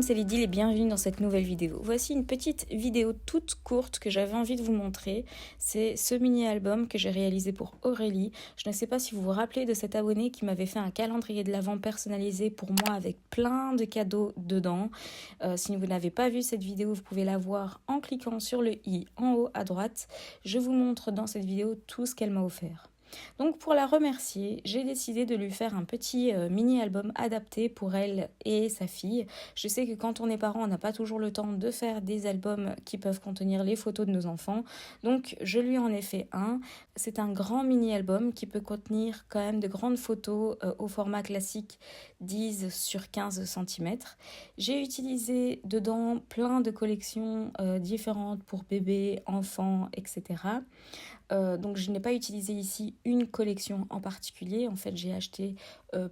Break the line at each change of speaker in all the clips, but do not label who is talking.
c'est Lydie et bienvenue dans cette nouvelle vidéo. Voici une petite vidéo toute courte que j'avais envie de vous montrer. C'est ce mini-album que j'ai réalisé pour Aurélie. Je ne sais pas si vous vous rappelez de cet abonné qui m'avait fait un calendrier de l'Avent personnalisé pour moi avec plein de cadeaux dedans. Si vous n'avez pas vu cette vidéo, vous pouvez la voir en cliquant sur le i en haut à droite. Je vous montre dans cette vidéo tout ce qu'elle m'a offert. Donc pour la remercier, j'ai décidé de lui faire un petit mini-album adapté pour elle et sa fille. Je sais que quand on est parent, on n'a pas toujours le temps de faire des albums qui peuvent contenir les photos de nos enfants. Donc je lui en ai fait un. C'est un grand mini-album qui peut contenir quand même de grandes photos au format classique 10 sur 15 cm. J'ai utilisé dedans plein de collections différentes pour bébés, enfants, etc. Donc je n'ai pas utilisé ici une collection en particulier. En fait, j'ai acheté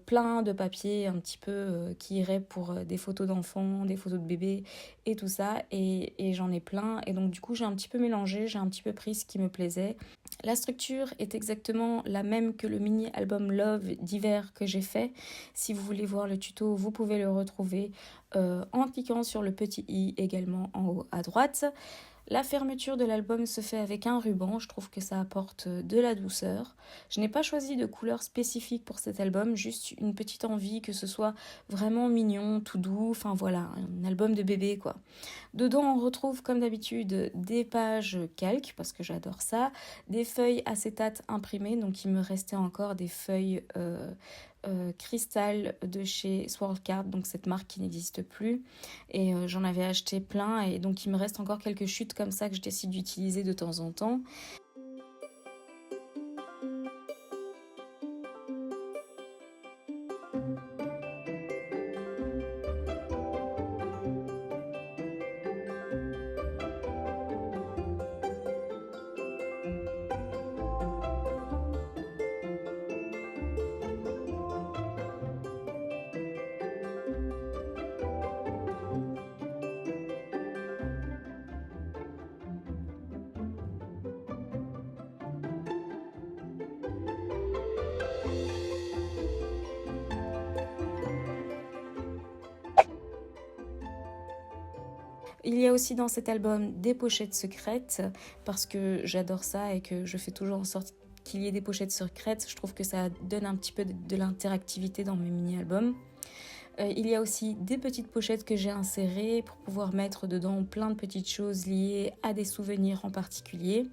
plein de papiers un petit peu qui iraient pour des photos d'enfants, des photos de bébés et tout ça. Et j'en ai plein. Et donc du coup, j'ai un petit peu mélangé, j'ai un petit peu pris ce qui me plaisait. La structure est exactement la même que le mini-album Love d'hiver que j'ai fait. Si vous voulez voir le tuto, vous pouvez le retrouver en cliquant sur le petit i également en haut à droite. La fermeture de l'album se fait avec un ruban, je trouve que ça apporte de la douceur. Je n'ai pas choisi de couleur spécifique pour cet album, juste une petite envie que ce soit vraiment mignon, tout doux, enfin voilà, un album de bébé quoi. Dedans on retrouve comme d'habitude des pages calques, parce que j'adore ça, des feuilles acétate imprimées, donc il me restait encore des feuilles cristal de chez Swirlcard, donc cette marque qui n'existe plus, et j'en avais acheté plein et donc il me reste encore quelques chutes comme ça que je décide d'utiliser de temps en temps. Il y a aussi dans cet album des pochettes secrètes, parce que j'adore ça et que je fais toujours en sorte qu'il y ait des pochettes secrètes. Je trouve que ça donne un petit peu de l'interactivité dans mes mini-albums. Il y a aussi des petites pochettes que j'ai insérées pour pouvoir mettre dedans plein de petites choses liées à des souvenirs en particulier.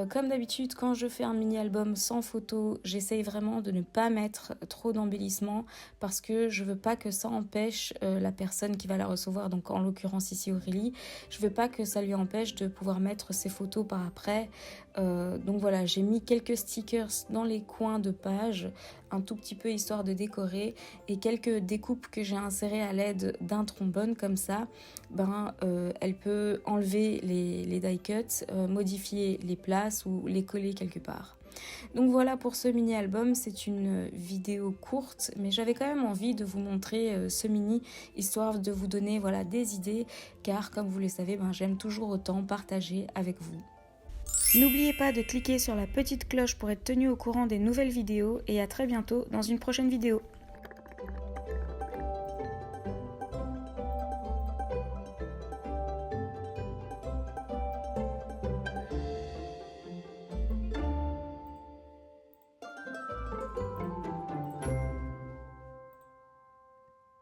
Comme d'habitude, quand je fais un mini-album sans photo, j'essaye vraiment de ne pas mettre trop d'embellissement parce que je veux pas que ça empêche la personne qui va la recevoir, donc en l'occurrence ici Aurélie, je veux pas que ça lui empêche de pouvoir mettre ses photos par après. Donc voilà, j'ai mis quelques stickers dans les coins de page, un tout petit peu histoire de décorer, et quelques découpes que j'ai insérées à l'aide d'un trombone comme ça. Elle peut enlever les die cuts, modifier les places ou les coller quelque part. Donc voilà pour ce mini-album, c'est une vidéo courte, mais j'avais quand même envie de vous montrer ce mini, histoire de vous donner voilà, des idées, car comme vous le savez, j'aime toujours autant partager avec vous. N'oubliez pas de cliquer sur la petite cloche pour être tenu au courant des nouvelles vidéos, et à très bientôt dans une prochaine vidéo.